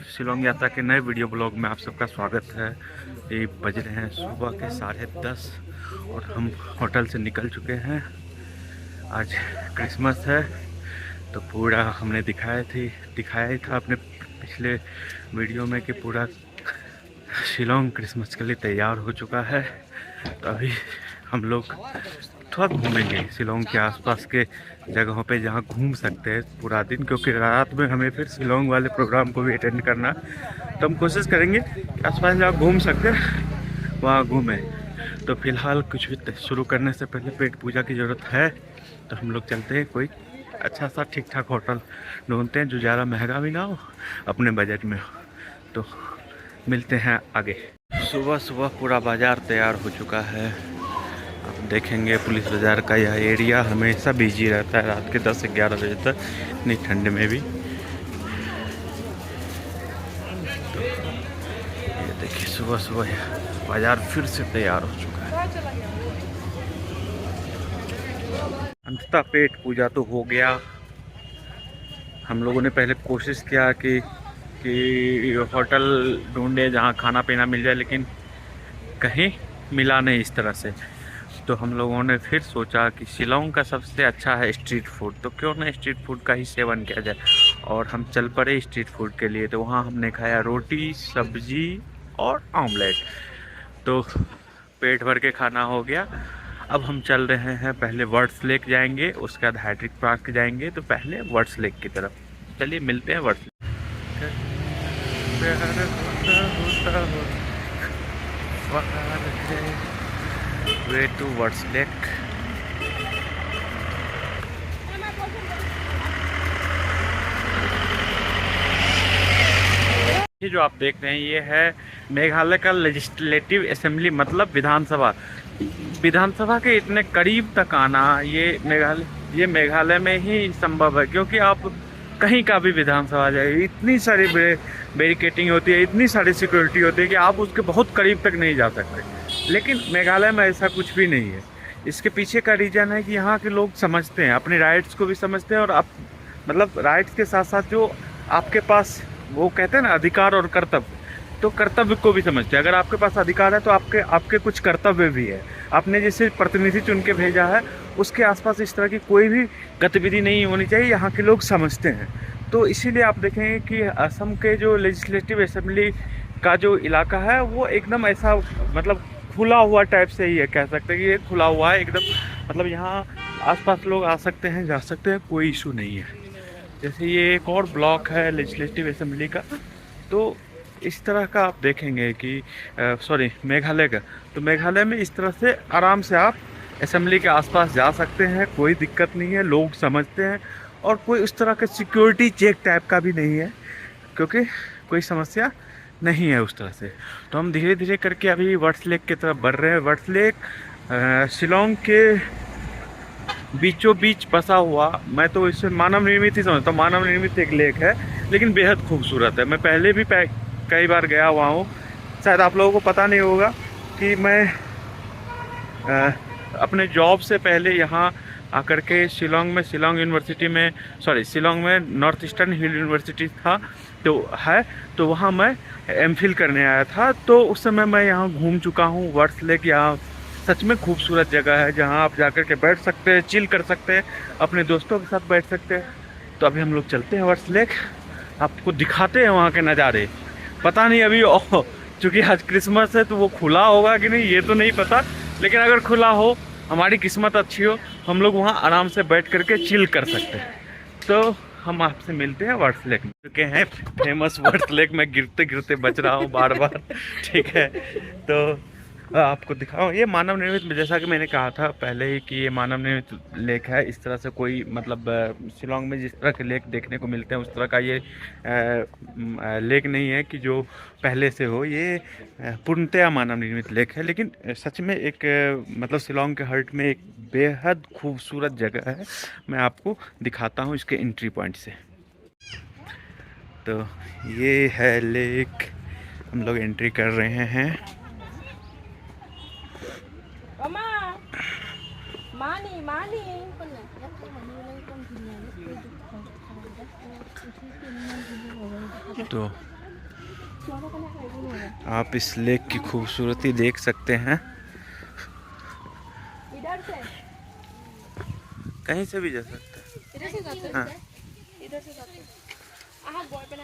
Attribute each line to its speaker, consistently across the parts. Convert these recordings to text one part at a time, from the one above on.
Speaker 1: शिलोंग यात्रा के नए वीडियो ब्लॉग में आप सबका स्वागत है। ये बज रहे हैं सुबह के 10:30 और हम होटल से निकल चुके हैं। आज क्रिसमस है तो पूरा हमने दिखाया ही था अपने पिछले वीडियो में कि पूरा शिलोंग क्रिसमस के लिए तैयार हो चुका है। तो अभी हम लोग थोड़ा घूमेंगे शिलोंग के आसपास के जगहों पे जहाँ घूम सकते हैं पूरा दिन, क्योंकि रात में हमें फिर शिलोंग वाले प्रोग्राम को भी अटेंड करना। तो हम कोशिश करेंगे आसपास जहाँ घूम सकते हैं वहाँ घूमें। तो फिलहाल कुछ भी शुरू करने से पहले पेट पूजा की ज़रूरत है, तो हम लोग चलते हैं कोई अच्छा सा ठीक ठाक होटल ढूंढते हैं जो ज़्यादा महंगा भी ना हो, अपने बजट में हो। तो मिलते हैं आगे। सुबह सुबह पूरा बाज़ार तैयार हो चुका है। आप देखेंगे पुलिस बाज़ार का यह एरिया हमेशा बिजी रहता है रात के 10 से 11 बजे तक, इतनी ठंड में भी। तो ये देखिए सुबह सुबह बाज़ार फिर से तैयार हो चुका है। अंततः पेट पूजा तो हो गया। हम लोगों ने पहले कोशिश किया कि होटल ढूंढे जहाँ खाना पीना मिल जाए, लेकिन कहीं मिला नहीं इस तरह से। तो हम लोगों ने फिर सोचा कि शिलोंग का सबसे अच्छा है स्ट्रीट फूड, तो क्यों ना स्ट्रीट फूड का ही सेवन किया जाए। और हम चल पड़े स्ट्रीट फूड के लिए। तो वहाँ हमने खाया रोटी, सब्जी और ऑमलेट। तो पेट भर के खाना हो गया। अब हम चल रहे हैं, पहले वर्ड्स लेक जाएंगे, उसके बाद हाइड्रिक पार्क जाएंगे। तो पहले वर्ड्स लेक की तरफ चलिए, मिलते हैं words lake. Way to words lake. ये जो आप देख रहे हैं ये है मेघालय का लेजिस्लेटिव असेंबली, मतलब विधानसभा। विधानसभा के इतने करीब तक आना ये मेघालय में ही संभव है, क्योंकि आप कहीं का भी विधानसभा जाइए, इतनी सारी बैरिकेटिंग होती है, इतनी सारी सिक्योरिटी होती है कि आप उसके बहुत करीब तक नहीं जा सकते। लेकिन मेघालय में ऐसा कुछ भी नहीं है। इसके पीछे का रीज़न है कि यहाँ के लोग समझते हैं, अपने राइट्स को भी समझते हैं। और आप मतलब राइट्स के साथ साथ जो आपके पास वो कहते हैं ना अधिकार और कर्तव्य, तो कर्तव्य को भी समझते हैं। अगर आपके पास अधिकार है तो आपके कुछ कर्तव्य भी है। आपने जैसे प्रतिनिधि चुन के भेजा है, उसके आसपास इस तरह की कोई भी गतिविधि नहीं होनी चाहिए, यहाँ के लोग समझते हैं। तो इसीलिए आप देखेंगे कि असम के जो लेजिस्लेटिव असेंबली का जो इलाका है वो एकदम ऐसा मतलब खुला हुआ टाइप से ही है, कह सकते हैं कि ये खुला हुआ है एकदम। मतलब यहाँ आसपास लोग आ सकते हैं, जा सकते हैं, कोई इशू नहीं है। जैसे ये एक और ब्लॉक है लेजिस्लेटिव असेंबली का, तो इस तरह का आप देखेंगे कि मेघालय का। तो मेघालय में इस तरह से आराम से आप असेंबली के आसपास जा सकते हैं, कोई दिक्कत नहीं है, लोग समझते हैं। और कोई उस तरह का सिक्योरिटी चेक टाइप का भी नहीं है, क्योंकि कोई समस्या नहीं है उस तरह से। तो हम धीरे धीरे करके अभी वर्ड्स लेक की तरफ बढ़ रहे हैं। वर्ड्स लेक शिलोंग के बीचों बीच बसा हुआ, मैं तो इसे मानव निर्मित ही समझता हूँ। मानव निर्मित एक लेक है, लेकिन बेहद खूबसूरत है। मैं पहले भी कई बार गया हुआ हूँ। शायद आप लोगों को पता नहीं होगा कि मैं अपने जॉब से पहले यहाँ आकर के शिलोंग में नॉर्थ ईस्टर्न हिल यूनिवर्सिटी था तो वहाँ मैं एमफिल करने आया था। तो उस समय मैं यहाँ घूम चुका हूँ। वर्ड्स लेक यहाँ सच में खूबसूरत जगह है, जहाँ आप जाकर के बैठ सकते हैं, चिल कर सकते हैं, अपने दोस्तों के साथ बैठ सकते हैं। तो अभी हम लोग चलते हैं वर्ड्स लेक, आपको दिखाते हैं वहाँ के नज़ारे। पता नहीं अभी चूँकि आज क्रिसमस है तो वो खुला होगा कि नहीं ये तो नहीं पता, लेकिन अगर खुला हो, हमारी किस्मत अच्छी हो, हम लोग वहाँ आराम से बैठ करके चिल कर सकते हैं। तो हम आपसे मिलते हैं वर्ड्स लेक में। चुके हैं फेमस वर्ड्स लेक में, गिरते गिरते बच रहा हूँ बार बार, ठीक है। तो आपको दिखाओ, ये मानव निर्मित, जैसा कि मैंने कहा था पहले ही कि ये मानव निर्मित लेक है। इस तरह से कोई मतलब शिलोंग में जिस तरह के लेक देखने को मिलते हैं उस तरह का ये लेक नहीं है कि जो पहले से हो। ये पूर्णतया मानव निर्मित लेक है, लेकिन सच में एक मतलब शिलोंग के हार्ट में एक बेहद खूबसूरत जगह है। मैं आपको दिखाता हूँ इसके एंट्री पॉइंट से। तो ये है लेक, हम लोग एंट्री कर रहे हैं। तो आप इस लेक की खूबसूरती देख सकते हैं।
Speaker 2: इधर से
Speaker 1: कहीं से भी जा सकते हैं।
Speaker 2: इधर से जाते हैं।
Speaker 1: हाँ।
Speaker 2: इधर से जाते हैं। बॉय पे ना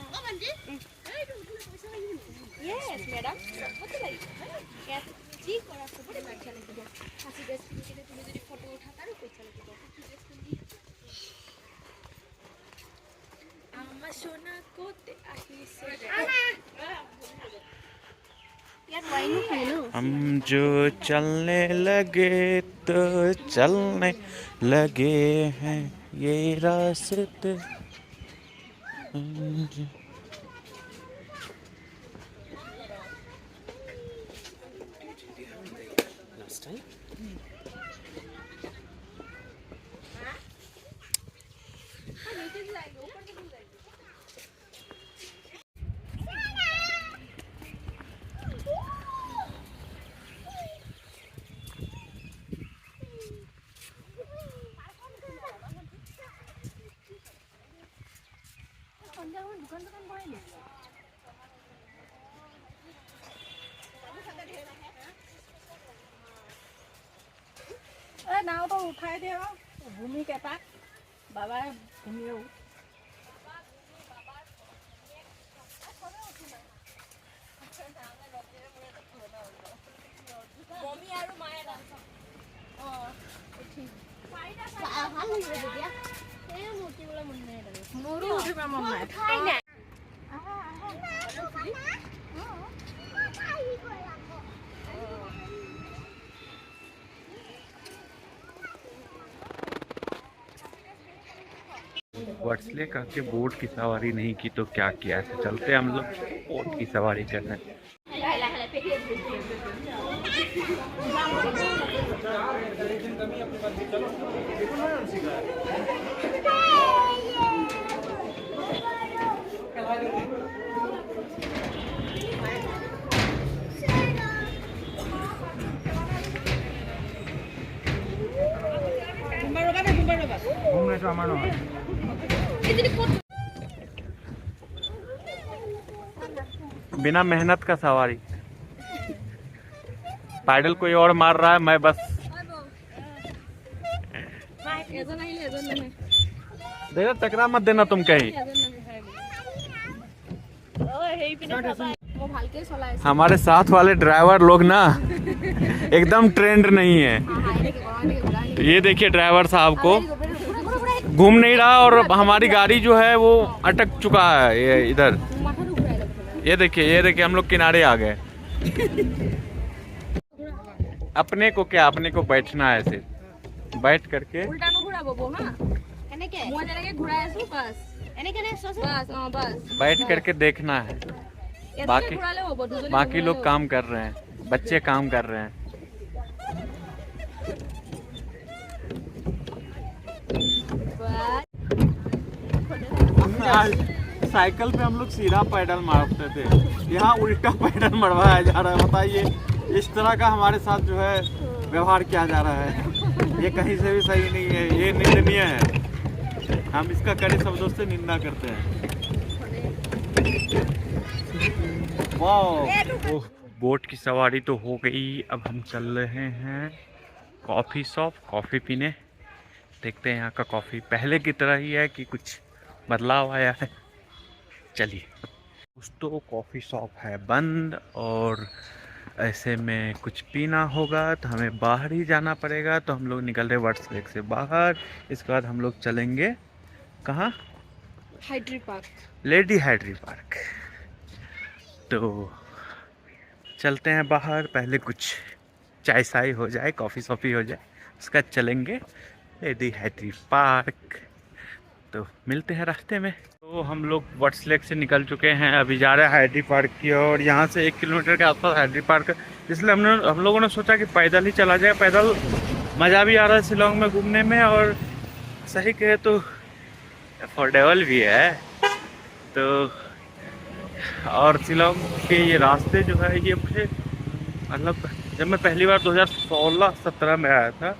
Speaker 2: यस मैडम बहुत लाइक कैसे ठीक और आपको बड़े अच्छा लगेगा हंसी ड्रेस के लिए तुम्हें जो फोटो उठाता है तो अच्छा लगेगा आमा सोना को ते आही से यार वाइन खाए लो
Speaker 1: हम जो चलने लगे तो चलने लगे हैं ये रास्ते।
Speaker 2: नाव तो उठाए दे भूमि के पास बाबा घूमिए
Speaker 1: वर्सले का के बोट की सवारी नहीं की तो क्या किया, ऐसे चलते हैं हम लोग बोट की सवारी करने। घूमने तो हमारा बिना मेहनत का सवारी। पैडल कोई और मार रहा है, मैं बस देखो टकरा मत देना तुम कहीं। हमारे साथ वाले ड्राइवर लोग ना एकदम ट्रेंड नहीं है। ये देखिए ड्राइवर साहब को घूम नहीं रहा और हमारी गाड़ी जो है वो अटक चुका है ये इधर। ये देखिए हम लोग किनारे आ गए। अपने को क्या, अपने को बैठना है ऐसे बैठ करके बैठ करके देखना है। बाकी लोग काम कर रहे हैं, बच्चे काम कर रहे हैं। साइकिल पे हम लोग सीधा पैडल मारते थे, यहाँ उल्टा पैडल मरवाया जा रहा है। बताइए इस तरह का हमारे साथ जो है व्यवहार किया जा रहा है, ये कहीं से भी सही नहीं है, ये निंदनीय है। हम इसका कड़े शब्दों से निंदा करते हैं। वाह, बोट की सवारी तो हो गई। अब हम चल रहे हैं कॉफ़ी शॉप कॉफ़ी पीने। देखते हैं यहाँ का कॉफ़ी पहले की तरह ही है कि कुछ बदलाव आया है। चलिए दोस्तों, कॉफ़ी शॉप है बंद और ऐसे में कुछ पीना होगा तो हमें बाहर ही जाना पड़ेगा। तो हम लोग निकल रहे वर्ड्स लेक से बाहर। इसके बाद हम लोग चलेंगे कहाँ?
Speaker 2: हाइड्री पार्क,
Speaker 1: लेडी हाइड्री पार्क। तो चलते हैं बाहर, पहले कुछ चाय शाय हो जाए, कॉफ़ी शॉफ़ी हो जाए, उसका चलेंगे लेडी हाइड्री पार्क। तो मिलते हैं रास्ते में। तो हम लोग वर्ड्स लेक से निकल चुके हैं, अभी जा रहे हैं हाइड्री पार्क की और यहाँ से 1 किलोमीटर के आसपास हाइड्री पार्क है। इसलिए हम लोगों ने सोचा कि पैदल ही चला जाए। पैदल मज़ा भी आ रहा है शिलोंग में घूमने में और सही कहे तो अफोर्डेबल भी है। तो और शिलोंग के ये रास्ते जो है ये मुझे मतलब जब मैं पहली बार 2016-17 में आया था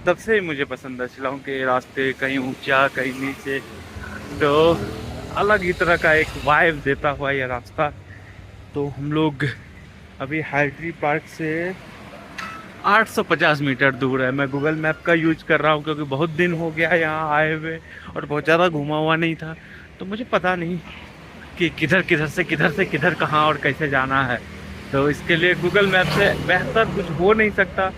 Speaker 1: तब से ही मुझे पसंद है शिलोंग के रास्ते। कहीं ऊंचा कहीं नीचे, तो अलग ही तरह का एक वाइब देता हुआ ये रास्ता। तो हम लोग अभी हाइट्री पार्क से 850 मीटर दूर है। मैं गूगल मैप का यूज कर रहा हूँ क्योंकि बहुत दिन हो गया यहाँ आए हुए और बहुत ज़्यादा घूमा हुआ नहीं था, तो मुझे पता नहीं कि किधर से किधर कहाँ और कैसे जाना है। तो इसके लिए गूगल मैप से बेहतर कुछ हो नहीं सकता।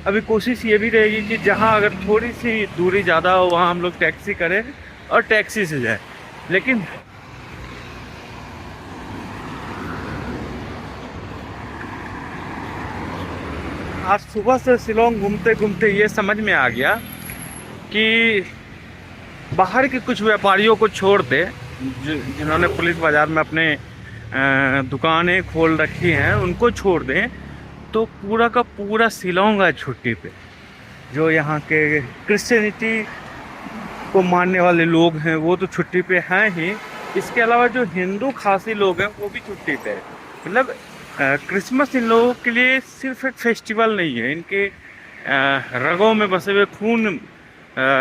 Speaker 1: अभी कोशिश ये भी रहेगी कि जहाँ अगर थोड़ी सी दूरी ज़्यादा हो वहाँ हम लोग टैक्सी करें और टैक्सी से जाए। लेकिन आज सुबह से शिलोंग घूमते घूमते ये समझ में आ गया कि बाहर के कुछ व्यापारियों को छोड़ दे, जिन्होंने पुलिस बाज़ार में अपने दुकानें खोल रखी हैं, उनको छोड़ दें तो पूरा का पूरा शिलोंग है छुट्टी पे। जो यहाँ के क्रिश्चियनिटी को मानने वाले लोग हैं वो तो छुट्टी पे हैं ही, इसके अलावा जो हिंदू खासी लोग हैं वो भी छुट्टी पे है। मतलब क्रिसमस इन लोगों के लिए सिर्फ एक फेस्टिवल नहीं है, इनके रगों में बसे हुए खून,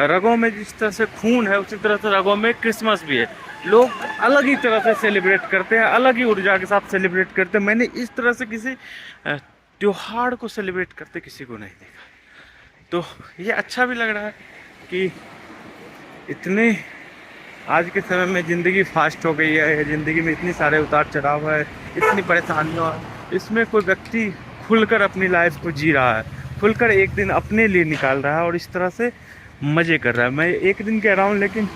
Speaker 1: रगों में जिस तरह से खून है उसी तरह से रगों में क्रिसमस भी है। लोग अलग ही तरह से सेलिब्रेट करते हैं, अलग ही ऊर्जा के साथ सेलिब्रेट करते हैं। मैंने इस तरह से किसी त्योहार को सेलिब्रेट करते किसी को नहीं देखा। तो ये अच्छा भी लग रहा है कि इतने आज के समय में ज़िंदगी फास्ट हो गई है, ज़िंदगी में इतनी सारे उतार चढ़ाव है, इतनी परेशानियाँ, इसमें कोई व्यक्ति खुलकर अपनी लाइफ को जी रहा है, खुलकर एक दिन अपने लिए निकाल रहा है और इस तरह से मज़े कर रहा है। मैं एक दिन कह रहा हूँ, लेकिन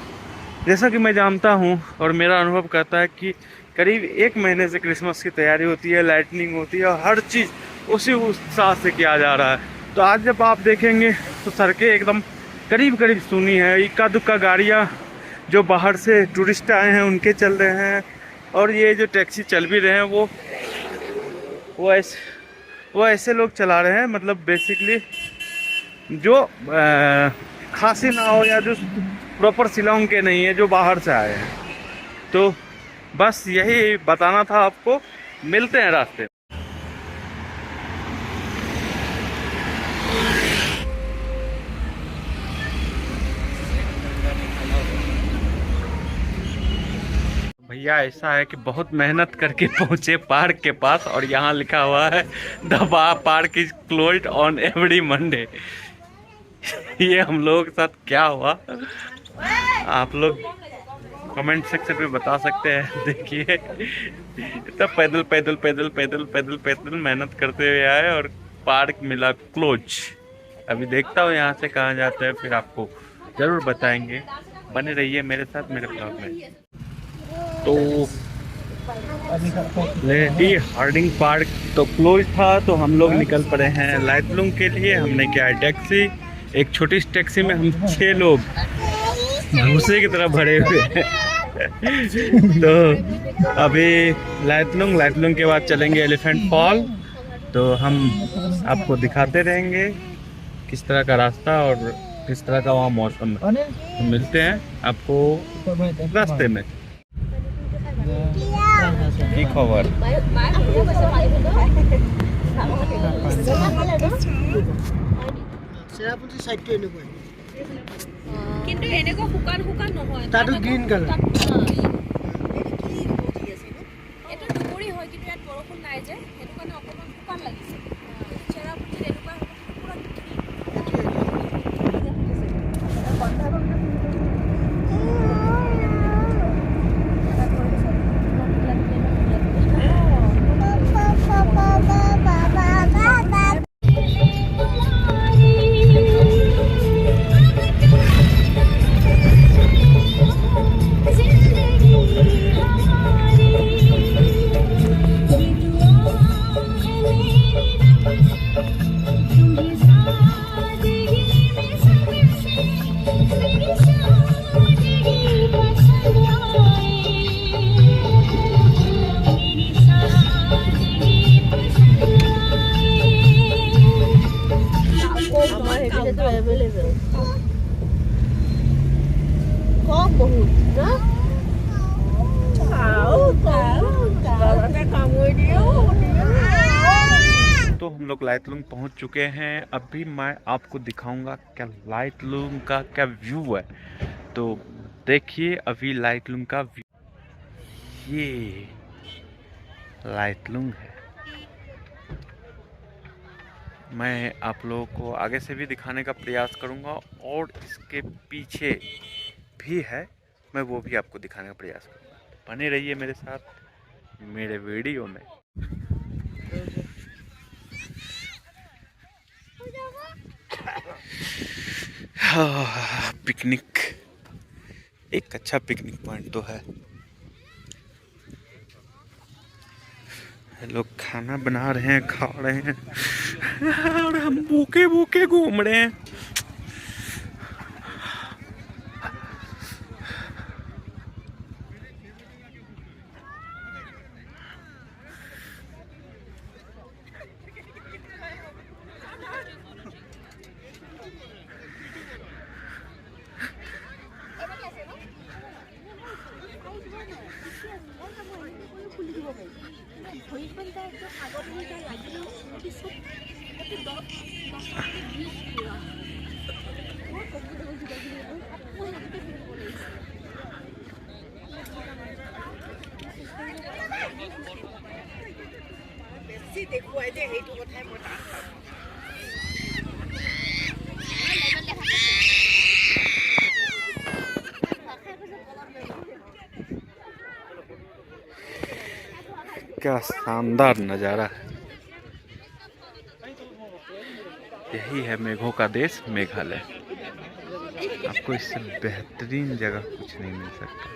Speaker 1: जैसा कि मैं जानता हूँ और मेरा अनुभव कहता है कि करीब 1 महीने से क्रिसमस की तैयारी होती है, लाइटनिंग होती है और हर चीज़ उसी उत्साह से किया जा रहा है। तो आज जब आप देखेंगे तो सड़कें एकदम करीब सुनी है, इक्का दुक्का गाड़ियाँ जो बाहर से टूरिस्ट आए हैं उनके चल रहे हैं, और ये जो टैक्सी चल भी रहे हैं वो ऐसे लोग चला रहे हैं, मतलब बेसिकली जो खासी ना हो या जो प्रॉपर शिलोंग के नहीं है, जो बाहर से आए हैं। तो बस यही बताना था आपको। मिलते हैं रास्ते में। भैया ऐसा है कि बहुत मेहनत करके पहुंचे पार्क के पास और यहाँ लिखा हुआ है the park is closed on every Monday. ये हम लोगों के साथ क्या हुआ आप लोग कमेंट सेक्शन में बता सकते हैं। देखिए तब पैदल मेहनत करते हुए आए और पार्क मिला क्लोज। अभी देखता हूँ यहाँ से कहाँ जाते हैं, फिर आपको ज़रूर बताएंगे। बने रहिए मेरे साथ मेरे ब्लॉग में। तो लेडी हार्डिंग पार्क तो क्लोज था, तो हम लोग निकल पड़े हैं लाइटलूम के लिए। हमने किया है टैक्सी, एक छोटी सी टैक्सी में हम 6 लोग भूसे की तरह भरे हुए हैं। तो अभी लाइटलूम के बाद चलेंगे एलिफेंट फॉल। तो हम आपको दिखाते रहेंगे किस तरह का रास्ता और किस तरह का वहाँ मौसम है। तो मिलते हैं आपको रास्ते में। की खबर
Speaker 2: কিন্তু এনেকুৱা শুকান নহয়,
Speaker 3: তাতো গ্ৰীণ কালাৰ।
Speaker 2: এইটো দুপৰী হয় কিন্তু ইয়াত বৰষুণ নাই যে, সেইটো কাৰণে অকণমান শুকান লাগিছে। চেৰাপুঞ্জীত এনেকুৱা পুৰা
Speaker 1: तो हम लोग लाइटलूम पहुंच चुके हैं। अभी मैं आपको दिखाऊंगा क्या लाइटलूम का क्या व्यू है। तो देखिए अभी लाइटलूम का व्यू लाइटलुंग है। मैं आप लोगों को आगे से भी दिखाने का प्रयास करूंगा और इसके पीछे भी है, मैं वो भी आपको दिखाने का प्रयास करूंगा। बने रहिए मेरे साथ मेरे वीडियो में। पिकनिक, एक अच्छा पिकनिक पॉइंट तो है। लोग खाना बना रहे हैं, खा रहे हैं और हम भूखे भूखे घूम रहे हैं। क्या शानदार नज़ारा है। यही है मेघों का देश मेघालय। आपको इससे बेहतरीन जगह कुछ नहीं मिल सकता।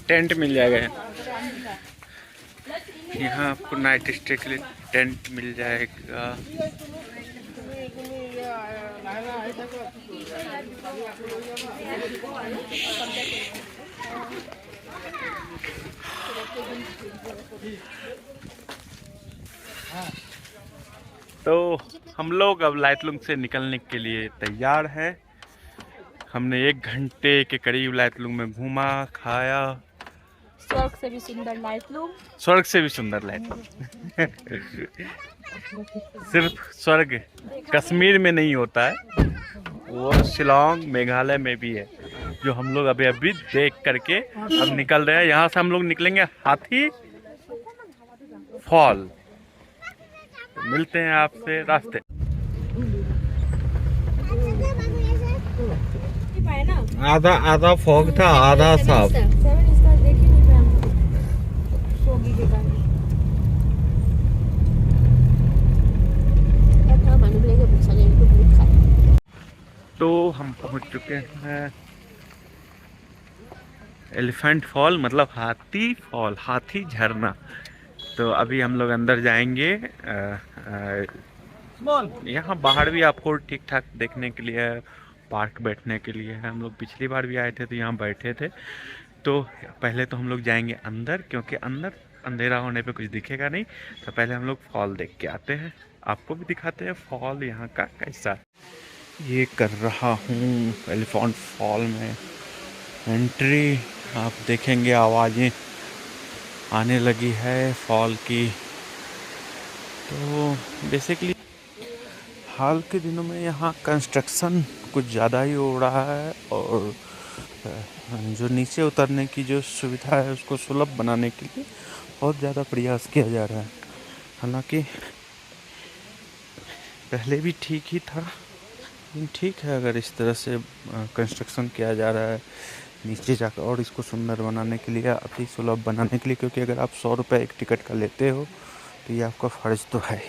Speaker 1: टेंट मिल जाएगा यहाँ आपको, नाइट स्टे के लिए टेंट मिल जाएगा। तो हम लोग अब लाइटलुंग से निकलने के लिए तैयार हैं। हमने 1 घंटे के करीब लाइटलुंग में घूमा, खाया।
Speaker 2: स्वर्ग से भी सुंदर लाइटलुंग,
Speaker 1: स्वर्ग से भी सुंदर लाइटलुंग। सिर्फ स्वर्ग कश्मीर में नहीं होता है, वो शिलोंग मेघालय में भी है, जो हम लोग अभी अभी देख करके अब निकल रहे हैं। यहाँ से हम लोग निकलेंगे हाथी फॉल। तो मिलते हैं आपसे रास्ते। आधा आधा फॉग था, आधा साफ। तो हम पहुंच चुके हैं एलिफेंट फॉल, मतलब हाथी फॉल, हाथी झरना। तो अभी हम लोग अंदर जाएंगे। यहाँ बाहर भी आपको ठीक ठाक देखने के लिए है, पार्क बैठने के लिए है। हम लोग पिछली बार भी आए थे तो यहाँ बैठे थे। तो पहले तो हम लोग जाएंगे अंदर, क्योंकि अंदर अंधेरा होने पे कुछ दिखेगा नहीं। तो पहले हम लोग फॉल देख के आते हैं, आपको भी दिखाते हैं फॉल यहाँ का कैसा। ये कर रहा हूँ एलिफेंट फॉल में एंट्री। आप देखेंगे आवाज़ें आने लगी है फॉल की। तो बेसिकली हाल के दिनों में यहाँ कंस्ट्रक्शन कुछ ज़्यादा ही हो रहा है, और जो नीचे उतरने की जो सुविधा है उसको सुलभ बनाने के लिए बहुत ज़्यादा प्रयास किया जा रहा है। हालांकि पहले भी ठीक ही था, लेकिन ठीक है अगर इस तरह से कंस्ट्रक्शन किया जा रहा है नीचे जाकर, और इसको सुंदर बनाने के लिए, अति सुलभ बनाने के लिए। क्योंकि अगर आप 100 रुपये एक टिकट का लेते हो तो ये आपका फ़र्ज तो है।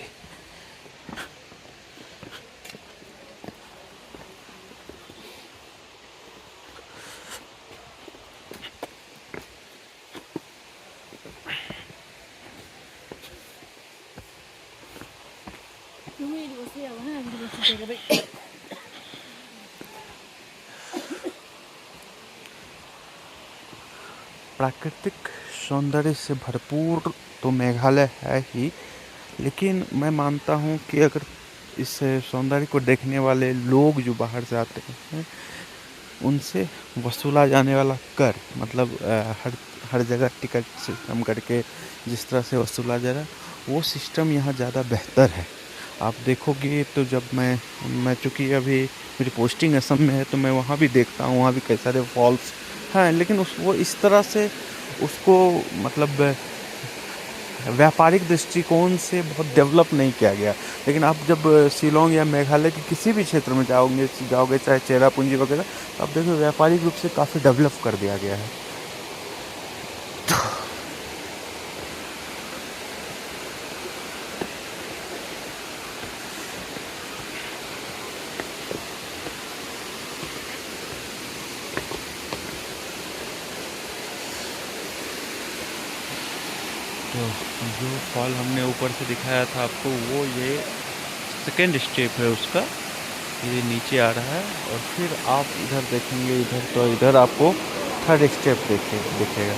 Speaker 1: प्राकृतिक सौंदर्य से भरपूर तो मेघालय है ही, लेकिन मैं मानता हूँ कि अगर इस सौंदर्य को देखने वाले लोग जो बाहर से आते हैं उनसे वसूला जाने वाला कर, मतलब हर हर जगह टिकट सिस्टम करके जिस तरह से वसूला जा रहा है वो सिस्टम यहाँ ज़्यादा बेहतर है। आप देखोगे तो जब मैं चूँकि अभी मेरी पोस्टिंग असम में है तो मैं वहाँ भी देखता हूँ, वहाँ भी कई सारे फॉल्स हैं, लेकिन वो इस तरह से उसको मतलब व्यापारिक दृष्टिकोण से बहुत डेवलप नहीं किया गया। लेकिन आप जब शिलांग या मेघालय के किसी भी क्षेत्र में जाओगे चाहे चेरापूंजी वगैरह, तो आप देखो व्यापारिक रूप से काफ़ी डेवलप कर दिया गया है। तो जो फॉल हमने ऊपर से दिखाया था आपको, वो ये सेकेंड स्टेप है उसका, ये नीचे आ रहा है। और फिर आप इधर देखेंगे, इधर तो इधर आपको थर्ड स्टेप दिखेगा।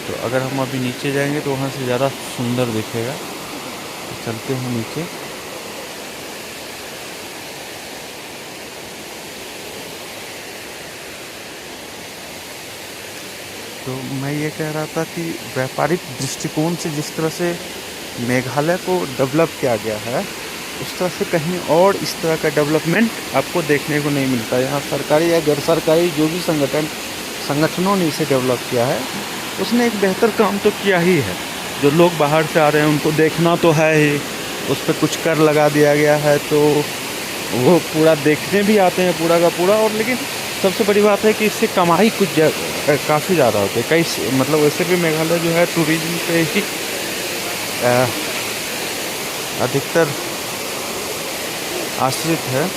Speaker 1: तो अगर हम अभी नीचे जाएंगे तो वहाँ से ज़्यादा सुंदर दिखेगा। तो चलते हैं नीचे। तो मैं ये कह रहा था कि व्यापारिक दृष्टिकोण से जिस तरह से मेघालय को डेवलप किया गया है, उस तरह से कहीं और इस तरह का डेवलपमेंट आपको देखने को नहीं मिलता। यहाँ सरकारी या गैर सरकारी जो भी संगठनों ने इसे डेवलप किया है, उसने एक बेहतर काम तो किया ही है। जो लोग बाहर से आ रहे हैं उनको देखना तो है ही, उस पर कुछ कर लगा दिया गया है तो वो पूरा देखने भी आते हैं पूरा का पूरा। और लेकिन सबसे बड़ी बात है कि इससे कमाई काफ़ी ज़्यादा होती है। मतलब वैसे भी मेघालय जो है टूरिज्म पे ही अधिकतर आश्रित है।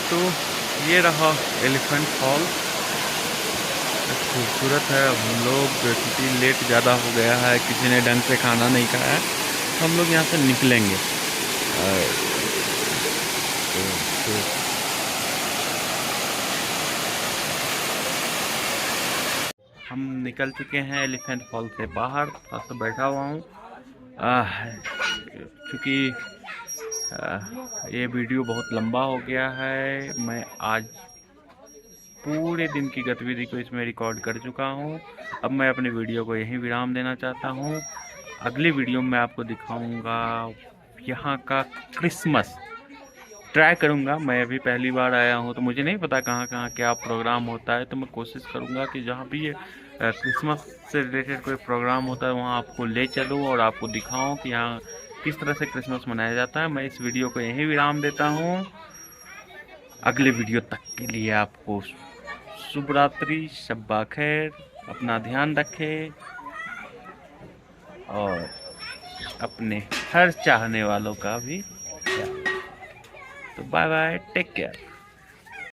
Speaker 1: तो ये रहा एलिफेंट फॉल, खूबसूरत है। अब हम लोग क्योंकि लेट ज़्यादा हो गया है, किसी ने ढंग से खाना नहीं खाया है, तो हम लोग यहाँ से निकलेंगे। तो हम निकल चुके हैं एलिफेंट फॉल से बाहर। थोड़ा सा बैठा हुआ हूँ क्योंकि ये वीडियो बहुत लंबा हो गया है। मैं आज पूरे दिन की गतिविधि को इसमें रिकॉर्ड कर चुका हूँ। अब मैं अपने वीडियो को यहीं विराम देना चाहता हूँ। अगली वीडियो में आपको दिखाऊंगा यहाँ का क्रिसमस। ट्राई करूँगा, मैं अभी पहली बार आया हूँ तो मुझे नहीं पता कहाँ कहाँ क्या प्रोग्राम होता है। तो मैं कोशिश करूँगा कि जहाँ भी ये क्रिसमस से रिलेटेड कोई प्रोग्राम होता है वहाँ आपको ले चलूँ और आपको दिखाऊँ कि यहाँ किस तरह से क्रिसमस मनाया जाता है। मैं इस वीडियो को यहीं विराम देता हूँ। अगले वीडियो तक के लिए आपको शुभ रात्रि, शब्बा खैर, अपना ध्यान रखें और अपने हर चाहने वालों का भी। तो बाय बाय, टेक केयर।